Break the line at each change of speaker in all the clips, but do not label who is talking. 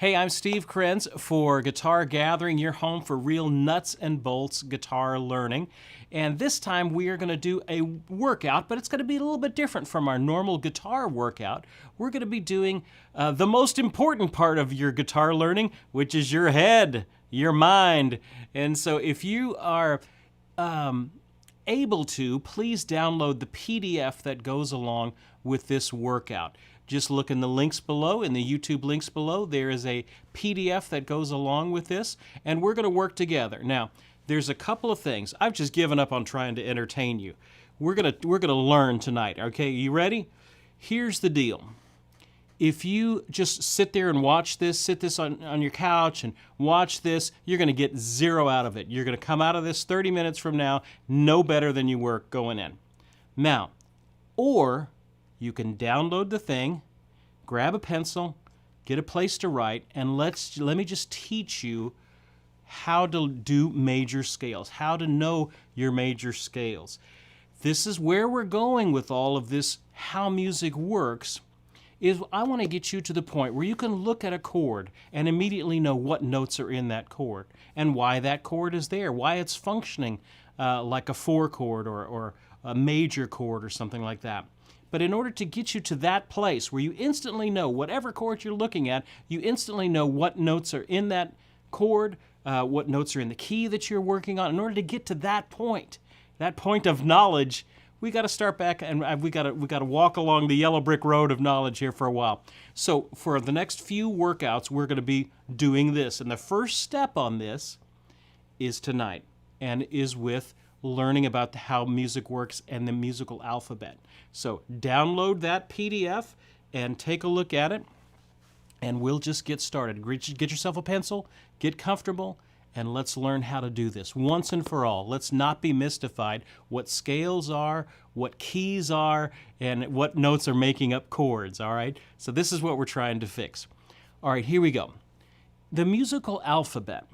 Hey, I'm Steve Krenz for Guitar Gathering, your home for real nuts and bolts guitar learning. And this time we are going to do a workout, but it's going to be a little bit different from our normal guitar workout. We're going to be doing the most important part of your guitar learning, which is your head, your mind. And so if you are able to, please download the PDF that goes along with this workout. Just look in the links below, in the YouTube links below. There is a PDF that goes along with this, and we're going to work together. Now, there's a couple of things. I've just given up on trying to entertain you. We're gonna learn tonight. Okay, you ready? Here's the deal. If you just sit there and watch this, sit this on your couch and watch this, you're going to get zero out of it. You're going to come out of this 30 minutes from now no better than you were going in. Now, or you can download the thing, grab a pencil, get a place to write, and let me just teach you how to do major scales, how to know your major scales. This is where we're going with all of this, how music works, is I want to get you to the point where you can look at a chord and immediately know what notes are in that chord and why that chord is there, why it's functioning like a 4 chord or a major chord or something like that. But in order to get you to that place where you instantly know whatever chord you're looking at, you instantly know what notes are in that chord, what notes are in the key that you're working on. In order to get to that point of knowledge, we got to start back and we got to walk along the yellow brick road of knowledge here for a while. So for the next few workouts, we're going to be doing this. And the first step on this is tonight and is with learning about how music works and the musical alphabet. So download that PDF and take a look at it, and we'll just get started. Get yourself a pencil, get comfortable, and let's learn how to do this once and for all. Let's not be mystified what scales are, what keys are, and what notes are making up chords, all right? So this is what we're trying to fix. All right, here we go. The musical alphabet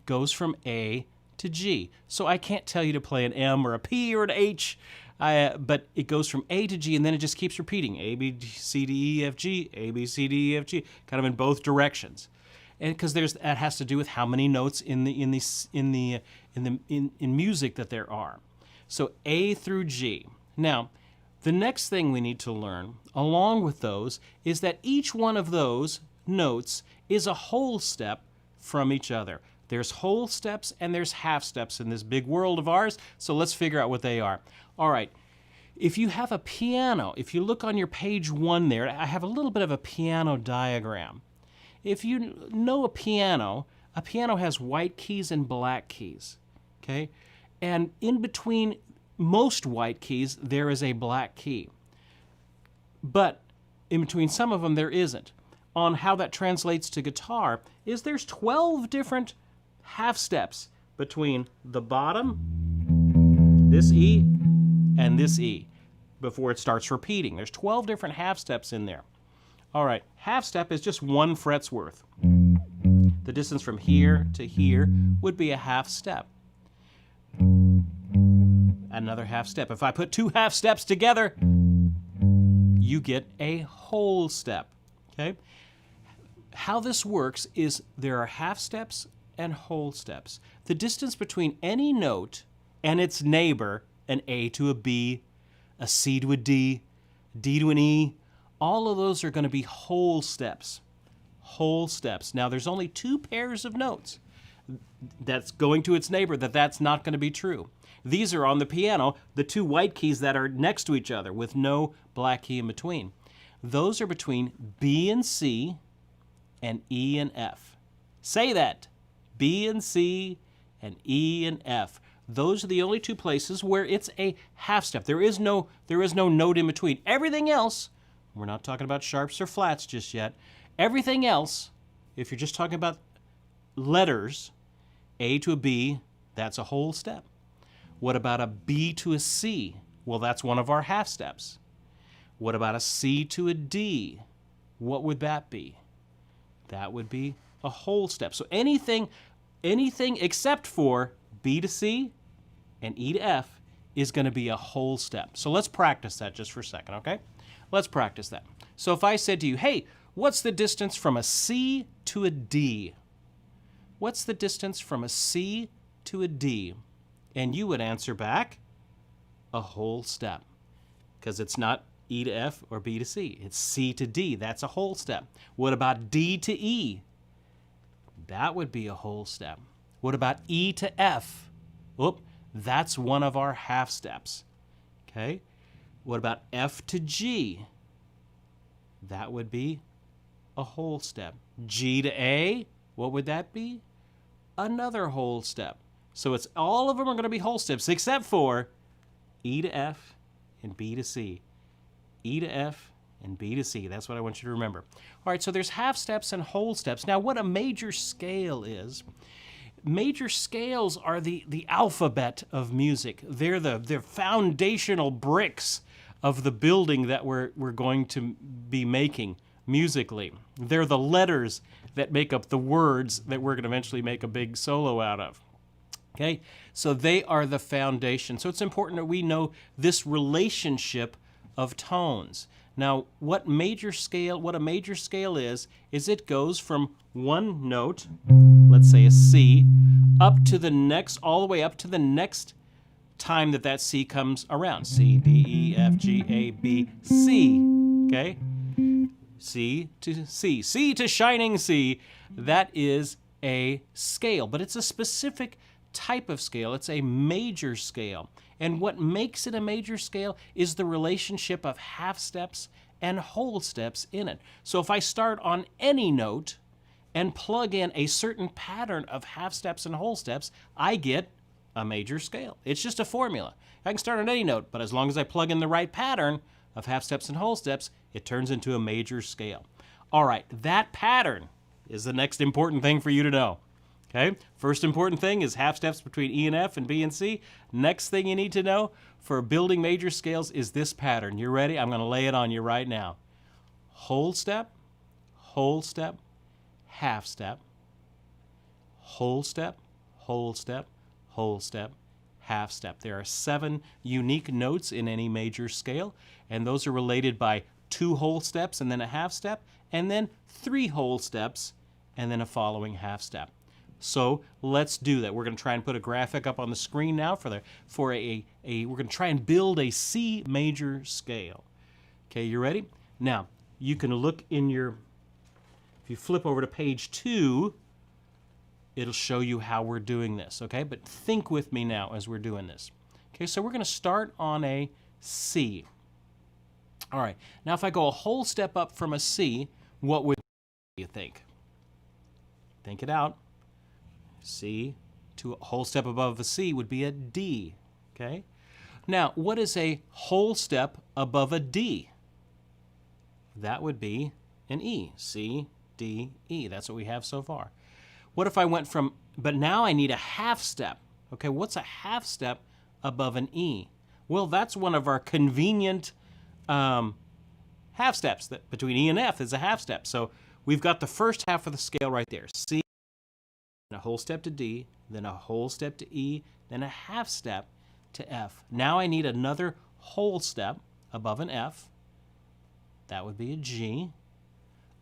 goes from A to G. So I can't tell you to play an M or a P or an H, but it goes from A to G, and then it just keeps repeating. A, B, C, D, E, F, G, A, B, C, D, E, F, G, kind of in both directions. And because that has to do with how many notes in music that there are. So A through G. Now, the next thing we need to learn along with those is that each one of those notes is a whole step from each other. There's whole steps and there's half steps in this big world of ours, so let's figure out what they are. All right, if you have a piano, if you look on your page 1 there, I have a little bit of a piano diagram. If you know a piano has white keys and black keys, okay? And in between most white keys, there is a black key. But in between some of them, there isn't. On how that translates to guitar is there's 12 different half steps between the bottom, this E, and this E before it starts repeating. There's 12 different half steps in there. All right, half step is just 1 fret's worth. The distance from here to here would be a half step. Another half step. If I put 2 half steps together, you get a whole step, okay? How this works is there are half steps and whole steps. The distance between any note and its neighbor, an A to a B, a C to a D, D to an E, all of those are going to be whole steps. Whole steps. Now, there's only 2 pairs of notes that's going to its neighbor that's not going to be true. These are on the piano, the 2 white keys that are next to each other with no black key in between. Those are between B and C and E and F. Say that. B and C and E and F. Those are the only 2 places where it's a half step. There is no note in between. Everything else, we're not talking about sharps or flats just yet. Everything else, if you're just talking about letters, A to a B, that's a whole step. What about a B to a C? Well, that's one of our half steps. What about a C to a D? What would that be? That would be a whole step. So anything except for B to C and E to F is going to be a whole step. So let's practice that just for a second, okay? Let's practice that. So if I said to you, hey, What's the distance from a C to a D? What's the distance from a C to a D? And you would answer back a whole step, because it's not E to F or B to C. It's C to D. That's a whole step. What about D to E? That would be a whole step. What about E to F? Oop, that's one of our half steps. Okay. What about F to G? That would be a whole step. G to A, what would that be? Another whole step. So it's all of them are going to be whole steps except for E to F and B to C. E to F and B to C. That's what I want you to remember. All right, so there's half steps and whole steps. Now, what a major scale is, major scales are the alphabet of music. They're foundational bricks of the building that we're going to be making musically. They're the letters that make up the words that we're going to eventually make a big solo out of. Okay, so they are the foundation. So it's important that we know this relationship of tones. Now, what a major scale is it goes from one note, let's say a C, up to the next, all the way up to the next time that C comes around. C, D, E, F, G, A, B, C. Okay? C to C. C to shining C. That is a scale, but it's a specific type of scale. It's a major scale. And what makes it a major scale is the relationship of half steps and whole steps in it. So if I start on any note and plug in a certain pattern of half steps and whole steps, I get a major scale. It's just a formula. I can start on any note, but as long as I plug in the right pattern of half steps and whole steps, it turns into a major scale. All right, that pattern is the next important thing for you to know. Okay, first important thing is half steps between E and F and B and C. Next thing you need to know for building major scales is this pattern. You ready? I'm going to lay it on you right now. Whole step, half step, whole step, whole step, whole step, half step. There are 7 unique notes in any major scale, and those are related by 2 whole steps and then a half step, and then 3 whole steps and then a following half step. So let's do that. We're going to try and put a graphic up on the screen now we're going to try and build a C major scale. Okay, you ready? Now, you can look in if you flip over to page 2, it'll show you how we're doing this, okay? But think with me now as we're doing this. Okay, so we're going to start on a C. All right, now if I go a whole step up from a C, what would you think? Think it out. C to a whole step above a C would be a D, okay? Now, what is a whole step above a D? That would be an E. C, D, E. That's what we have so far. What if I went from, but now I need a half step. Okay, what's a half step above an E? Well, that's one of our convenient half steps. That between E and F is a half step. So we've got the first half of the scale right there. C, a whole step to D, then a whole step to E, then a half step to F. Now I need another whole step above an F. That would be a G.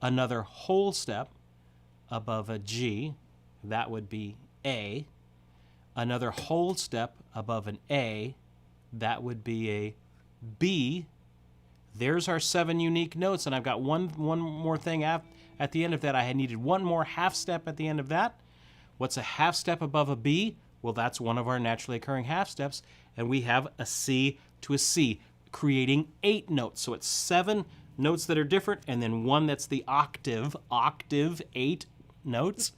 Another whole step above a G. That would be A. Another whole step above an A. That would be a B. There's our 7 unique notes, and I've got one more thing at the end of that. I had needed one more half step at the end of that. What's a half step above a B? Well, that's one of our naturally occurring half steps, and we have a C to a C, creating 8 notes. So it's 7 notes that are different, and then one that's the octave, 8 notes,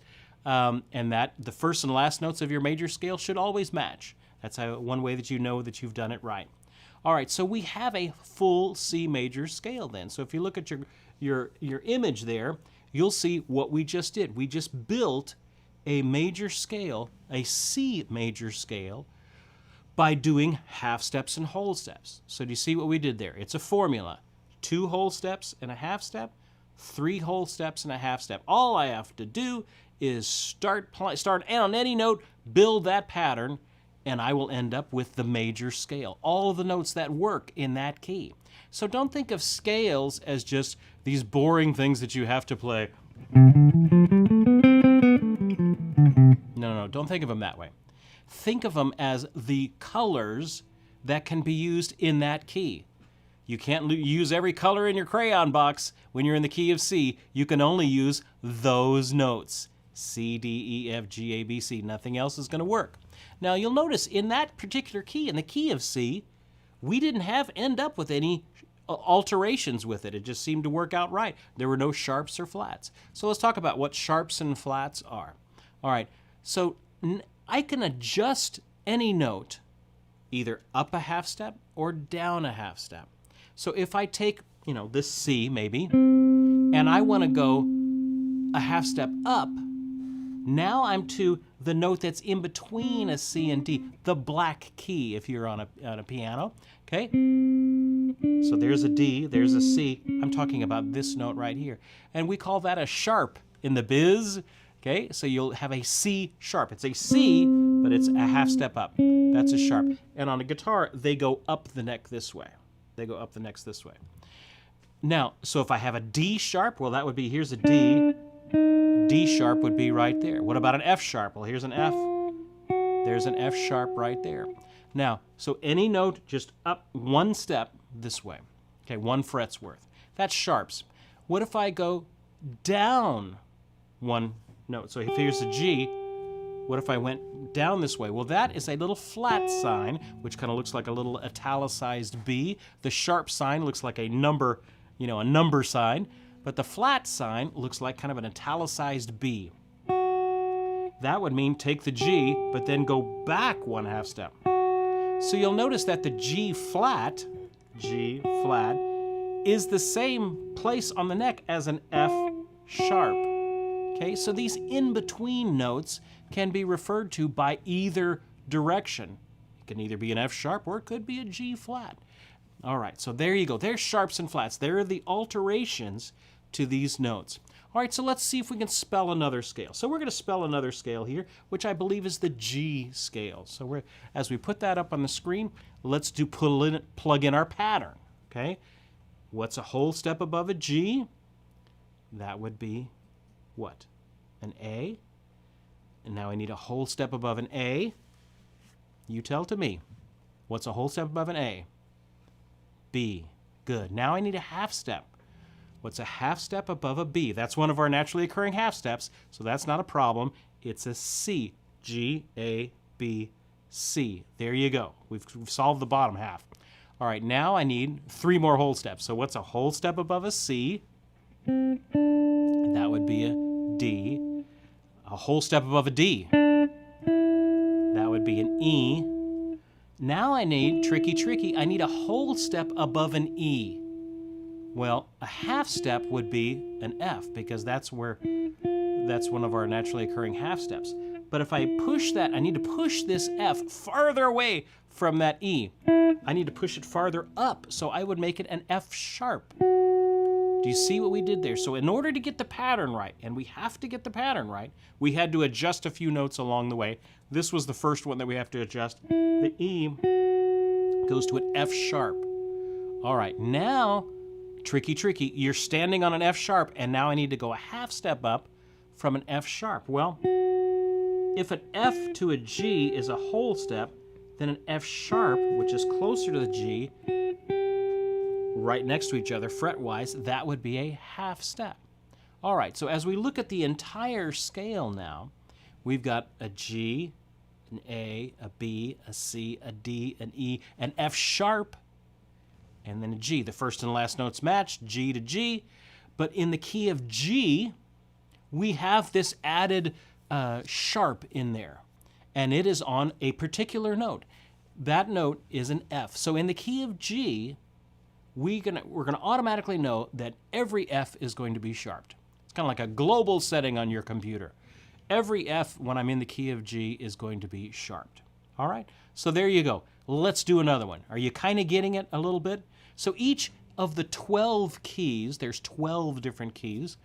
and that the first and last notes of your major scale should always match. That's one way that you know that you've done it right. All right, so we have a full C major scale then. So if you look at your image there, you'll see what we just did. We just built a major scale, a C major scale, by doing half steps and whole steps. So do you see what we did there? It's a formula. 2 whole steps and a half step, 3 whole steps and a half step. All I have to do is start on any note, build that pattern, and I will end up with the major scale. All of the notes that work in that key. So don't think of scales as just these boring things that you have to play. No, don't think of them that way. Think of them as the colors that can be used in that key. You can't use every color in your crayon box when you're in the key of C. You can only use those notes. C, D, E, F, G, A, B, C. Nothing else is going to work. Now you'll notice in that particular key, in the key of C, we didn't end up with any alterations with it. It just seemed to work out right. There were no sharps or flats. So let's talk about what sharps and flats are. All right, so I can adjust any note either up a half step or down a half step. So if I take, this C maybe, and I want to go a half step up, now I'm to the note that's in between a C and D, the black key if you're on a piano, okay? So there's a D, there's a C. I'm talking about this note right here. And we call that a sharp in the biz, okay? So you'll have a C sharp. It's a C, but it's a half step up. That's a sharp. And on a guitar, they go up the neck this way. They go up the necks this way. Now, so if I have a D sharp, well, that would be, here's a D. D sharp would be right there. What about an F sharp? Well, here's an F. There's an F sharp right there. Now, so any note just up one step this way. Okay, 1 fret's worth. That's sharps. What if I go down one note? So if here's a G, what if I went down this way? Well, that is a little flat sign, which kind of looks like a little italicized B. The sharp sign looks like a number, a number sign. But the flat sign looks like kind of an italicized B. That would mean take the G, but then go back 1 half step. So you'll notice that the G flat, is the same place on the neck as an F sharp. Okay, so these in-between notes can be referred to by either direction. It can either be an F sharp or it could be a G flat. All right, so there you go. There's sharps and flats. There are the alterations to these notes. All right, so let's see if we can spell another scale. So we're going to spell another scale here, which I believe is the G scale. So as we put that up on the screen, let's plug in our pattern, okay? What's a whole step above a G? That would be what? An A. And now I need a whole step above an A. You tell to me. What's a whole step above an A? B. Good. Now I need a half step. What's a half step above a B? That's one of our naturally occurring half steps, so that's not a problem. It's a C. G, A, B, C. There you go. We've solved the bottom half. All right, now I need 3 more whole steps. So what's a whole step above a C? That would be a D. A whole step above a D. That would be an E. Now I need, tricky, I need a whole step above an E. Well, a half step would be an F because that's one of our naturally occurring half steps. But if I push that, I need to push this F farther away from that E. I need to push it farther up, so I would make it an F sharp. Do you see what we did there? So in order to get the pattern right, and we have to get the pattern right, we had to adjust a few notes along the way. This was the first one that we have to adjust. The E goes to an F sharp. All right, now, tricky, you're standing on an F sharp, and now I need to go a half step up from an F sharp. Well, if an F to a G is a whole step, then an F sharp, which is closer to the G, right next to each other fret-wise, that would be a half step. All right, so as we look at the entire scale now, we've got a G, an A, a B, a C, a D, an E, an F sharp, and then a G. The first and last notes match, G to G, but in the key of G, we have this added sharp in there, and it is on a particular note. That note is an F. So in the key of G, we're gonna automatically know that every F is going to be sharped. It's kind of like a global setting on your computer. Every F, when I'm in the key of G, is going to be sharped. All right? So there you go. Let's do another one. Are you kind of getting it a little bit? So each of the 12 keys, there's 12 different keys,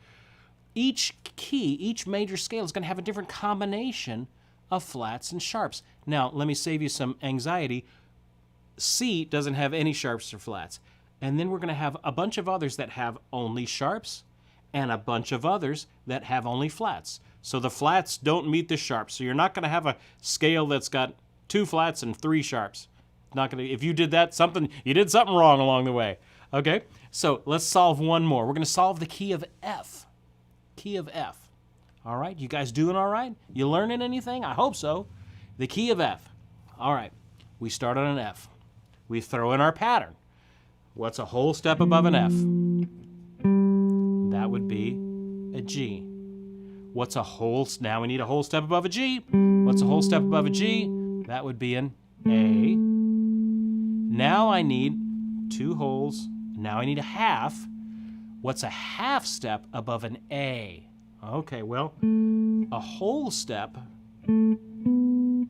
each key, each major scale is going to have a different combination of flats and sharps. Now, let me save you some anxiety. C doesn't have any sharps or flats. And then we're going to have a bunch of others that have only sharps and a bunch of others that have only flats. So the flats don't meet the sharps. So you're not going to have a scale that's got 2 flats and 3 sharps. Not going to. If you did that, you did something wrong along the way. Okay? So let's solve one more. We're going to solve the key of F. Key of F. All right? You guys doing all right? You learning anything? I hope so. The key of F. All right. We start on an F. We throw in our pattern. What's a whole step above an F? That would be a G. What's a whole, now we need a whole step above a G. What's a whole step above a G? That would be an A. Now I need 2 wholes. Now I need a half. What's a half step above an A? Okay, well, a whole step,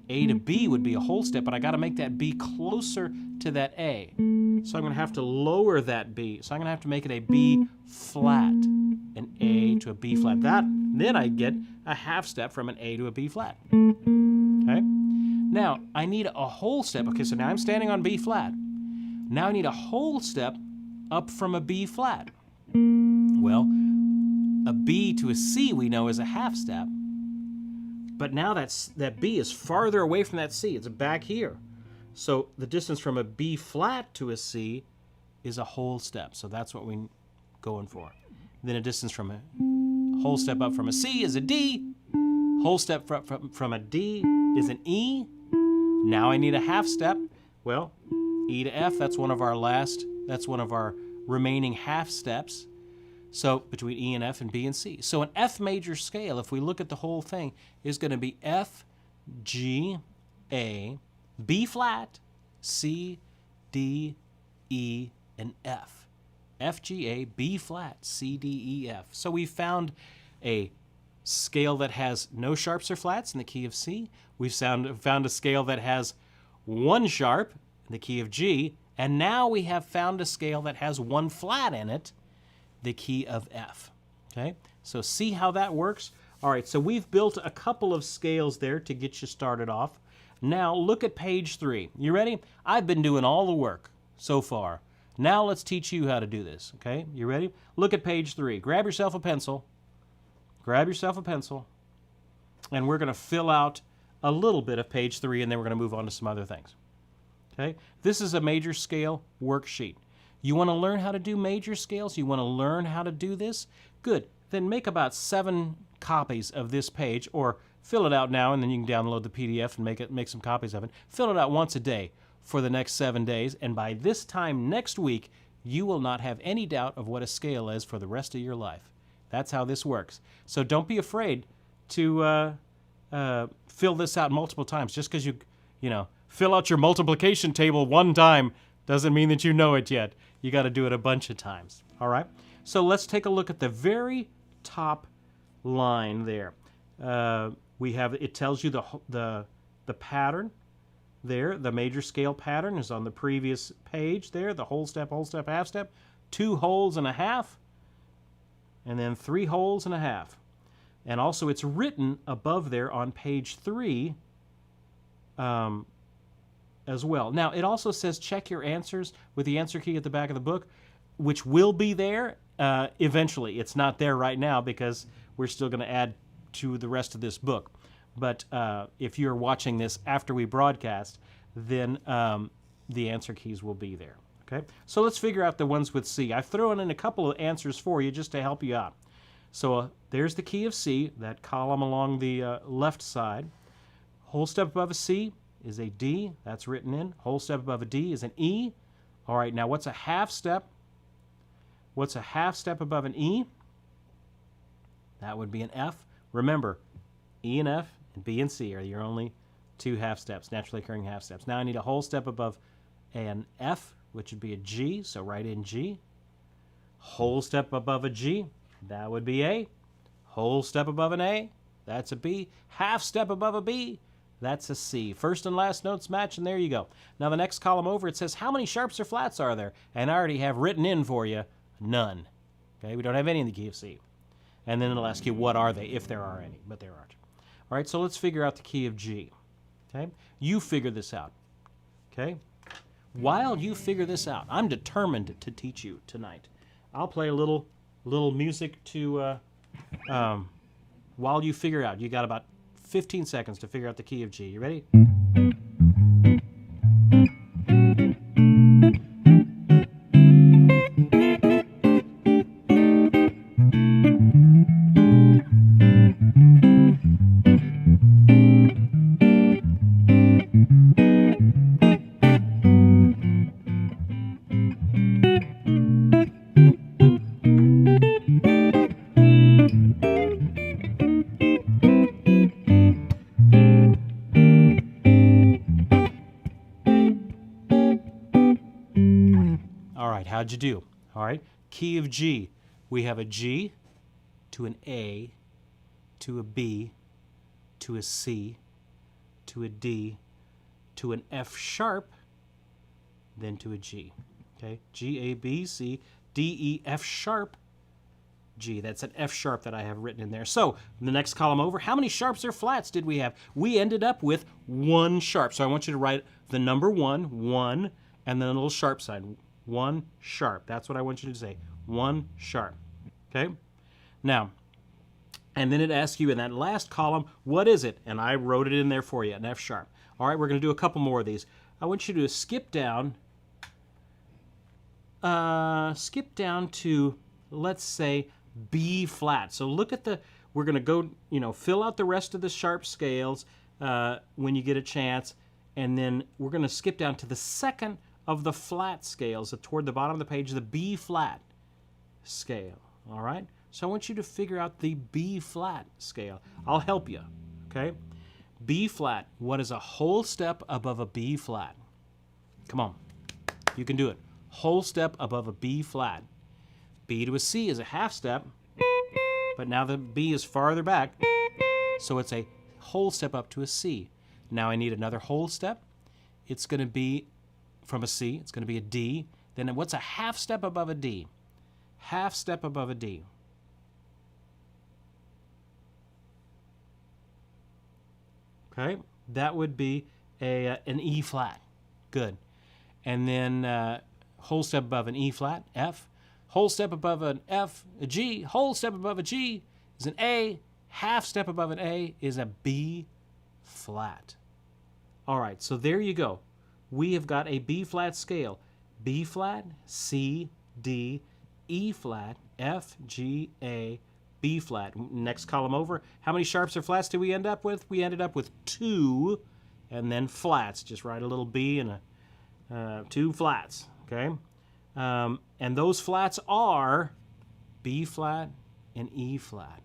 A to B would be a whole step, but I got to make that B closer to that A. So I'm going to have to lower that B. So I'm going to have to make it a B flat, an A to a B flat. Then I get a half step from an A to a B flat. Okay? Now, I need a whole step. Okay, so now I'm standing on B flat. Now I need a whole step up from a B flat. Well, a B to a C we know is a half step. But now that B is farther away from that C. It's back here. So the distance from a B flat to a C is a whole step. So that's what we're going for. Then a distance from a whole step up from a C is a D. Whole step from a D is an E. Now I need a half step. Well, E to F, that's one of our remaining half steps. So between E and F and B and C. So an F major scale, if we look at the whole thing, is going to be F, G, A, B flat, C, D, E, and F. F, G, A, B flat, C, D, E, F. So we found a scale that has no sharps or flats in the key of C. We've found a scale that has 1 sharp in the key of G. And now we have found a scale that has 1 flat in it, the key of F. Okay, so see how that works? All right, so we've built a couple of scales there to get you started off. Now look at page 3. You ready? I've been doing all the work so far. Now let's teach you how to do this. Okay, you ready? Look at page 3. Grab yourself a pencil. Grab yourself a pencil. And we're going to fill out a little bit of page 3, and then we're going to move on to some other things. Okay, this is a major scale worksheet. You want to learn how to do major scales? You want to learn how to do this? Good. Then make about 7 copies of this page, or fill it out now, and then you can download the PDF and make some copies of it. Fill it out once a day for the next 7 days, and by this time next week, you will not have any doubt of what a scale is for the rest of your life. That's how this works. So don't be afraid to fill this out multiple times. Just because you fill out your multiplication table one time doesn't mean that you know it yet. You got to do it a bunch of times. All right? So let's take a look at the very top line there. It tells you the pattern there. The major scale pattern is on the previous page there. The whole step, half step. 2 wholes and a half. And then 3 wholes and a half. And also it's written above there on page 3 as well. Now, it also says check your answers with the answer key at the back of the book, which will be there eventually. It's not there right now because we're still going to add to the rest of this book. But if you're watching this after we broadcast, then the answer keys will be there. Okay? So let's figure out the ones with C. I've thrown in a couple of answers for you just to help you out. So there's the key of C, that column along the left side. Whole step above a C is a D. That's written in. Whole step above a D is an E. All right, now what's a half step? What's a half step above an E? That would be an F. Remember, E and F and B and C are your only 2 half steps, naturally occurring half steps. Now I need a whole step above an F, which would be a G, so write in G. Whole step above a G, that would be A. Whole step above an A, that's a B. Half step above a B, that's a C. First and last notes match, and there you go. Now the next column over, it says how many sharps or flats are there? And I already have written in for you, none. Okay, we don't have any in the key of C. And then it'll ask you what are they, if there are any, but there aren't. All right, so let's figure out the key of G. Okay, you figure this out. Okay, while you figure this out, I'm determined to teach you tonight. I'll play a little music to while you figure out. You got about 15 seconds to figure out the key of G. You ready? All right, how'd you do? All right, key of G. We have a G to an A, to a B, to a C, to a D, to an F sharp, then to a G. Okay, G, A, B, C, D, E, F sharp, G. That's an F sharp that I have written in there. So the next column over, how many sharps or flats did we have? We ended up with 1 sharp. So I want you to write the number 1, and then a little sharp sign. 1 sharp. That's what I want you to say. 1 sharp. Okay? Now, and then it asks you in that last column, what is it? And I wrote it in there for you, an F sharp. All right, we're going to do a couple more of these. I want you to skip down to, let's say, B flat. So look at we're going to go, fill out the rest of the sharp scales when you get a chance, and then we're going to skip down to the second of the flat scales toward the bottom of the page, the B flat scale. All right? So I want you to figure out the B flat scale. I'll help you. Okay? B flat. What is a whole step above a B flat? Come on. You can do it. Whole step above a B flat. B to a C is a half step, but now the B is farther back, so it's a whole step up to a C. Now I need another whole step. It's going to be from a C, it's going to be a D. Then what's a half step above a D? Half step above a D. Okay, that would be an E flat. Good. And then whole step above an E flat, F. Whole step above an F, a G. Whole step above a G is an A. Half step above an A is a B flat. All right, so there you go. We have got a B flat scale. B flat, C, D, E flat, F, G, A, B flat. Next column over. How many sharps or flats did we end up with? We ended up with 2, and then flats. Just write a little B and 2 flats. Okay, and those flats are B flat and E flat.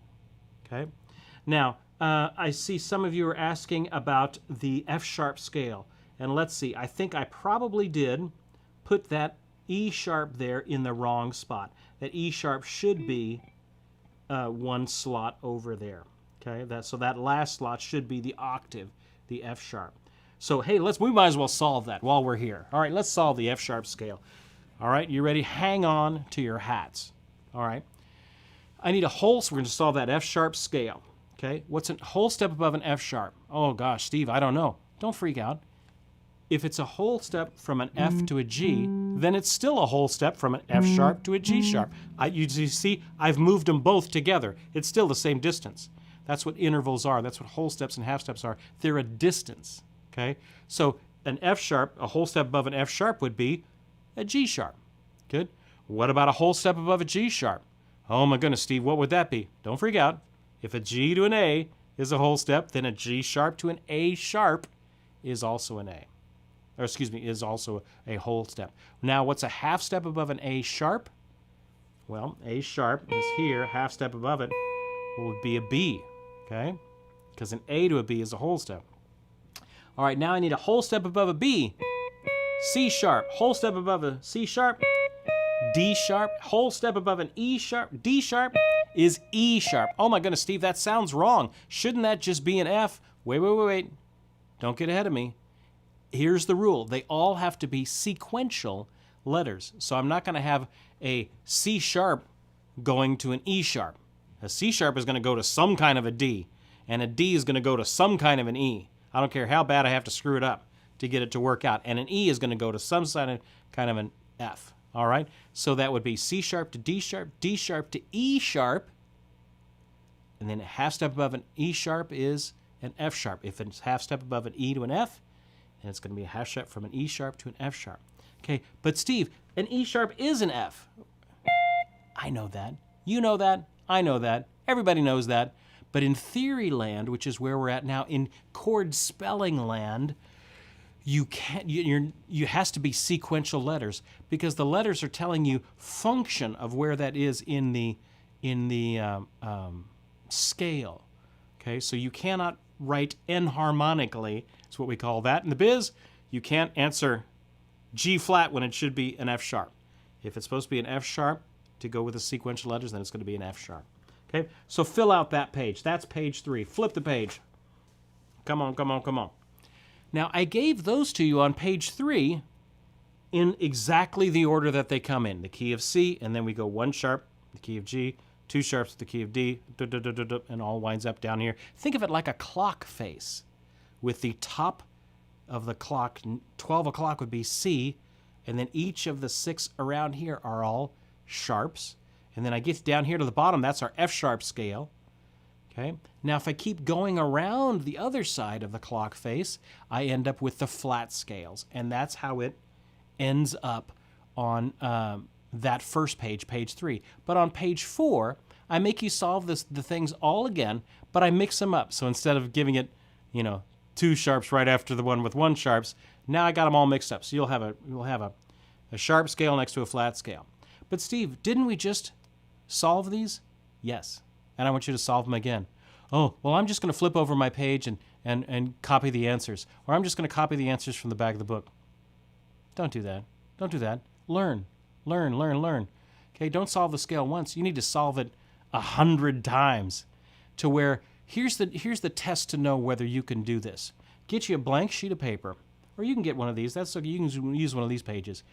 Okay. Now I see some of you are asking about the F sharp scale. And let's see, I think I probably did put that E sharp there in the wrong spot. That E sharp should be 1 slot over there. Okay, so that last slot should be the octave, the F sharp. So hey, we might as well solve that while we're here. All right, let's solve the F sharp scale. All right, you ready? Hang on to your hats. All right, I need a whole, so we're going to solve that F sharp scale. Okay, what's a whole step above an F sharp? Oh gosh, Steve, I don't know. Don't freak out. If it's a whole step from an F to a G, then it's still a whole step from an F sharp to a G sharp. You see, I've moved them both together. It's still the same distance. That's what intervals are. That's what whole steps and half steps are. They're a distance. Okay? So an F sharp, a whole step above an F sharp would be a G sharp. Good? What about a whole step above a G sharp? Oh my goodness, Steve, what would that be? Don't freak out. If a G to an A is a whole step, then a G sharp to an A sharp is also an A. Or excuse me, is also a whole step. Now, what's a half step above an A sharp? Well, A sharp is here, half step above it would be a B, okay? Because an A to a B is a whole step. All right, now I need a whole step above a B. C sharp, whole step above a C sharp. D sharp, whole step above an E sharp. D sharp is E sharp. Oh my goodness, Steve, that sounds wrong. Shouldn't that just be an F? Wait. Don't get ahead of me. Here's the rule. They all have to be sequential letters. So I'm not going to have a C sharp going to an E sharp. A C sharp is going to go to some kind of a D, and a D is going to go to some kind of an E. I don't care how bad I have to screw it up to get it to work out. And an E is going to go to some kind of an F. All right? So that would be C sharp to D sharp to E sharp, and then a half step above an E sharp is an F sharp. If it's half step above an E to an F, then it's going to be a half step from an E sharp to an F sharp. Okay, but Steve, an E sharp is an F. I know that. You know that. I know that. Everybody knows that. But in theory land, which is where we're at now, in chord spelling land, you can't. You has to be sequential letters, because the letters are telling you function of where that is in the scale. Okay, so you cannot write enharmonically. That's what we call that in the biz. You can't answer G flat when it should be an F sharp. If it's supposed to be an F sharp to go with the sequential letters, then it's going to be an F sharp. Okay, so fill out that page. That's page 3. Flip the page. Come on, come on, come on. Now, I gave those to you on page 3 in exactly the order that they come in. The key of C, and then we go 1 sharp, the key of G, 2 sharps, the key of D, and all winds up down here. Think of it like a clock face, with the top of the clock, 12 o'clock would be C, and then each of the 6 around here are all sharps. And then I get down here to the bottom, that's our F sharp scale. Okay. Now if I keep going around the other side of the clock face, I end up with the flat scales. And that's how it ends up on that first page, page 3. But on page 4, I make you solve the things all again, but I mix them up. So instead of giving it, 2 sharps right after the one with 1 sharps, now I got them all mixed up. So you'll have a sharp scale next to a flat scale. But Steve, didn't we just solve these? Yes. And I want you to solve them again. Oh, well, I'm just going to flip over my page and copy the answers. Or I'm just going to copy the answers from the back of the book. Don't do that. Don't do that. Learn. Learn, learn, learn. Okay, don't solve the scale once. You need to solve it 100 times to where here's the test to know whether you can do this. Get you a blank sheet of paper, or you can get one of these. That's okay. You can use one of these pages.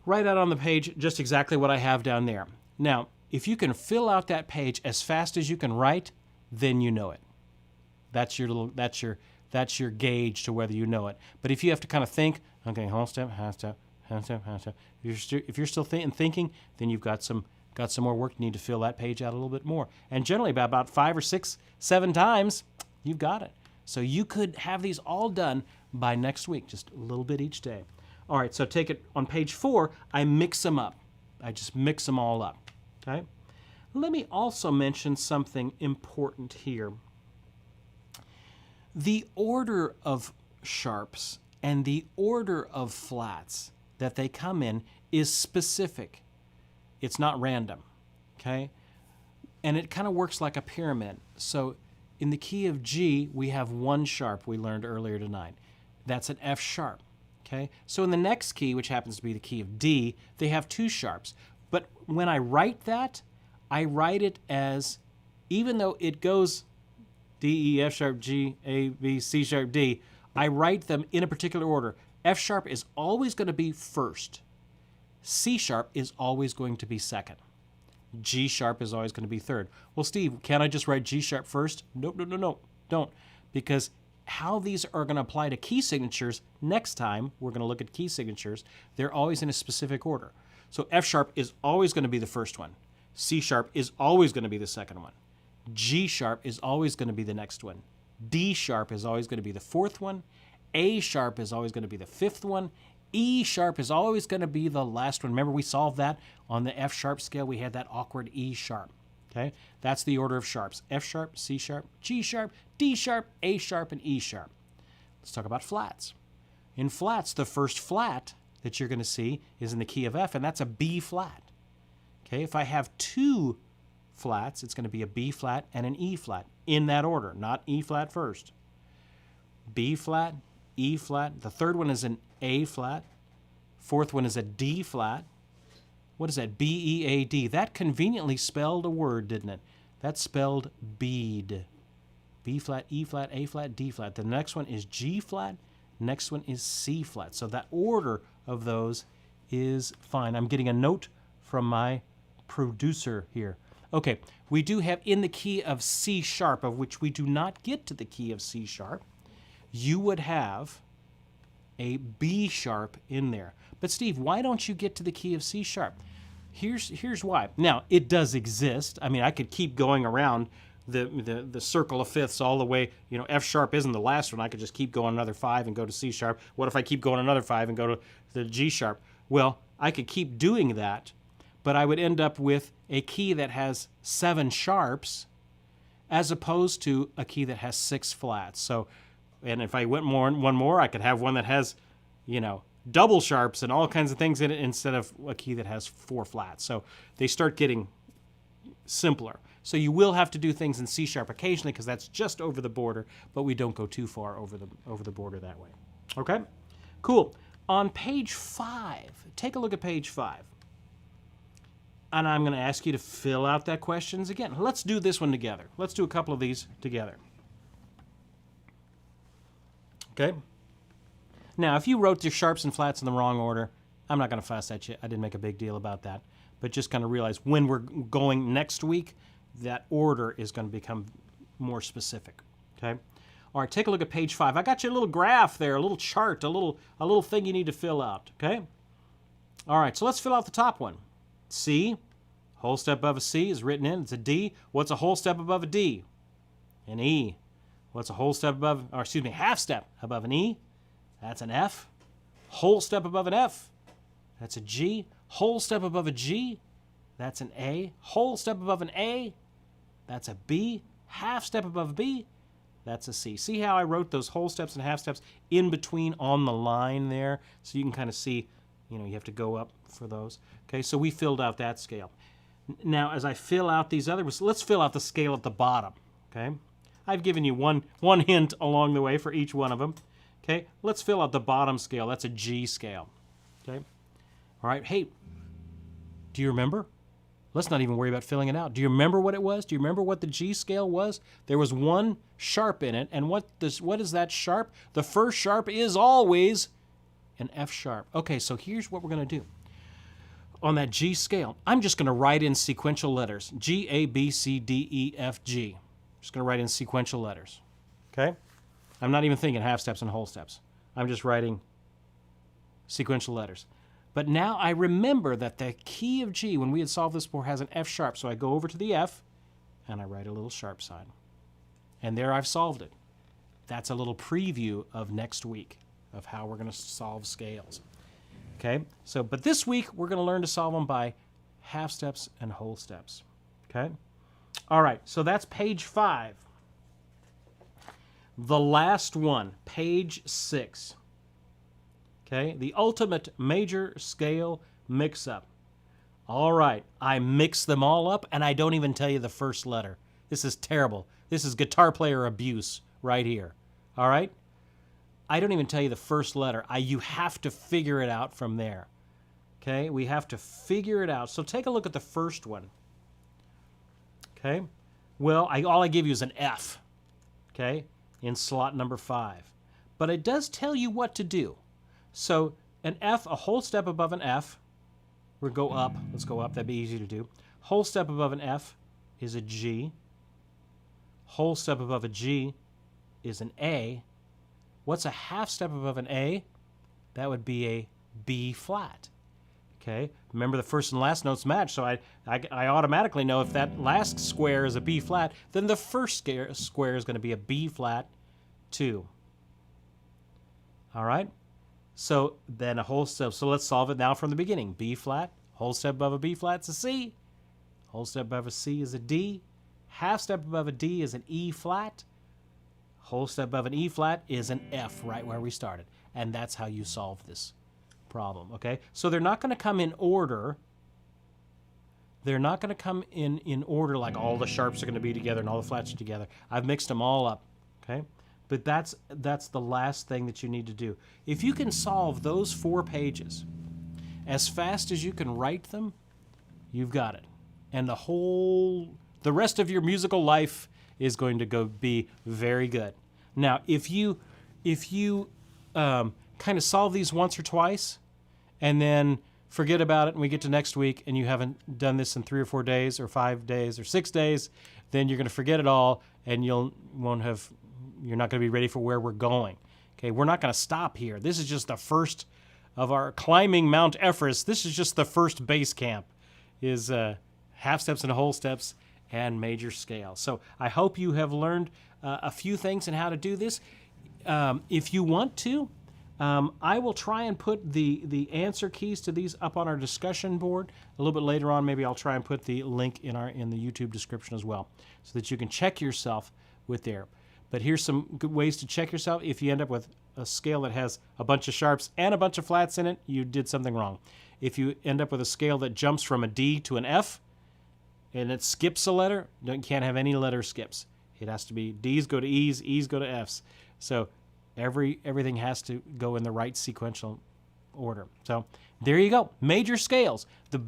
Write out on the page just exactly what I have down there. Now, if you can fill out that page as fast as you can write, then you know it. That's your gauge to whether you know it. But if you have to kind of think, okay, whole step, half step, half step, half step. If you're still thinking, then you've got some more work. You need to fill that page out a little bit more. And generally, about 5 or 6, 7 times, you've got it. So you could have these all done by next week, just a little bit each day. All right, so take it on page 4, I mix them up. I just mix them all up. Okay? Let me also mention something important here. The order of sharps and the order of flats that they come in is specific. It's not random. Okay? And it kind of works like a pyramid. So in the key of G, we have 1 sharp we learned earlier tonight. That's an F sharp. Okay? So in the next key, which happens to be the key of D, they have 2 sharps. But when I write that, I write it as, even though it goes D, E, F sharp, G, A, B, C sharp, D, I write them in a particular order. F sharp is always going to be first. C sharp is always going to be second. G sharp is always going to be third. Well, Steve, can't I just write G sharp first? Nope, don't. Because how these are going to apply to key signatures, next time we're going to look at key signatures, they're always in a specific order. So F sharp is always going to be the first one. C sharp is always going to be the second one. G sharp is always going to be the next one. D sharp is always going to be the 4th one. A sharp is always going to be the 5th one. E sharp is always going to be the last one. Remember, we solved that on the F sharp scale. We had that awkward E sharp. Okay? That's the order of sharps. F sharp, C sharp, G sharp, D sharp, A sharp, and E sharp. Let's talk about flats. In flats, the first flat that you're going to see is in the key of F, and that's a B flat. Okay? If I have 2 flats, it's going to be a B flat and an E flat in that order, not E flat first. B flat, E flat. The 3rd one is an A flat. 4th one is a D flat. What is that? B-E-A-D. That conveniently spelled a word, didn't it? That spelled bead. B flat, E flat, A flat, D flat. The next one is G flat. Next one is C flat. So that order of those is fine. I'm getting a note from my producer here. Okay, we do have in the key of C sharp, of which we do not get to the key of C sharp, you would have a B sharp in there. But Steve, why don't you get to the key of C sharp? Here's why. Now, it does exist. I mean, I could keep going around the circle of fifths all the way. You know, F sharp isn't the last one. I could just keep going another 5 and go to C sharp. What if I keep going another 5 and go to the G sharp? Well, I could keep doing that, but I would end up with a key that has 7 sharps as opposed to a key that has 6 flats. So, and if I went one more, I could have one that has, you know, double sharps and all kinds of things in it instead of a key that has 4 flats. So they start getting simpler. So you will have to do things in C sharp occasionally because that's just over the border, but we don't go too far over the border that way. Okay? Cool. On page 5, take a look at page 5. And I'm going to ask you to fill out that questions again. Let's do this one together. Let's do a couple of these together. Okay? Now, if you wrote your sharps and flats in the wrong order, I'm not going to fuss at you. I didn't make a big deal about that. But just kind of realize when we're going next week, that order is going to become more specific. Okay? All right, take a look at page 5. I got you a little graph there, a little chart, a little thing you need to fill out. Okay? All right, so let's fill out the top one. C, whole step above a C is written in. It's a D. What's a whole step above a D? An E. What's a whole step above, or excuse me, half step above an E? That's an F. Whole step above an F? That's a G. Whole step above a G? That's an A. Whole step above an A? That's a B. Half step above a B? That's a C. See how I wrote those whole steps and half steps in between on the line there? So you can kind of see, you know, you have to go up for those. Okay, so we filled out that scale. Now, as I fill out these other ones, let's fill out the scale at the bottom. Okay, I've given you one hint along the way for each one of them. Okay, let's fill out the bottom scale. That's a G scale. Okay, all right. Hey, do you remember? Let's not even worry about filling it out. Do you remember what it was? Do you remember what the G scale was? There was one sharp in it, and what is that sharp? The first sharp is always an F sharp. Okay, so here's what we're going to do. On that G scale, I'm just going to write in sequential letters. G, A, B, C, D, E, F, G. Just going to write in sequential letters. Okay? I'm not even thinking half steps and whole steps. I'm just writing sequential letters. But now I remember that the key of G, when we had solved this before, has an F sharp. So I go over to the F, and I write a little sharp sign. And there I've solved it. That's a little preview of next week, of how we're going to solve scales. Okay? So, but this week, we're going to learn to solve them by half steps and whole steps. Okay? All right, so that's page 5. The last one, page 6. Okay, the ultimate major scale mix-up. All right, I mix them all up, and I don't even tell you the first letter. This is terrible. This is guitar player abuse right here. All right? I don't even tell you the first letter. You have to figure it out from there. Okay, we have to figure it out. So take a look at the first one. Okay, well, all I give you is an F. Okay, in slot number 5. But it does tell you what to do. So an F, a whole step above an F, we'll go up. Let's go up. That'd be easy to do. Whole step above an F is a G. Whole step above a G is an A. What's a half step above an A? That would be a B flat. Okay. Remember the first and last notes match, so I automatically know if that last square is a B flat, then the first square is going to be a B flat 2. All right. So then a whole step. So let's solve it now from the beginning. B flat, whole step above a B flat is a C. Whole step above a C is a D. Half step above a D is an E flat. Whole step above an E flat is an F, right where we started. And that's how you solve this problem, okay? So they're not going to come in order. They're not going to come in order like all the sharps are going to be together and all the flats are together. I've mixed them all up, okay? But that's the last thing that you need to do. If you can solve those 4 pages as fast as you can write them, you've got it. And the rest of your musical life is going to be very good. Now, if you kind of solve these once or twice and then forget about it and we get to next week and you haven't done this in 3 or 4 days or 5 days or 6 days, then you're going to forget it all and you're not going to be ready for where we're going. Okay, we're not going to stop here. This is just the first of our climbing Mount Everest. This is just the first base camp, is half steps and whole steps and major scale. So I hope you have learned a few things on how to do this. If you want to, I will try and put the answer keys to these up on our discussion board a little bit later on. Maybe I'll try and put the link in the YouTube description as well, so that you can check yourself with there. But here's some good ways to check yourself. If you end up with a scale that has a bunch of sharps and a bunch of flats in it, you did something wrong. If you end up with a scale that jumps from a D to an F and it skips a letter, you can't have any letter skips. It has to be D's go to E's, E's go to F's. So everything has to go in the right sequential order. So there you go. Major scales, the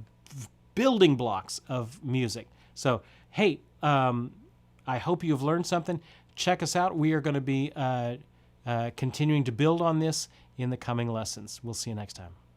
building blocks of music. So, hey, I hope you've learned something. Check us out. We are going to be continuing to build on this in the coming lessons. We'll see you next time.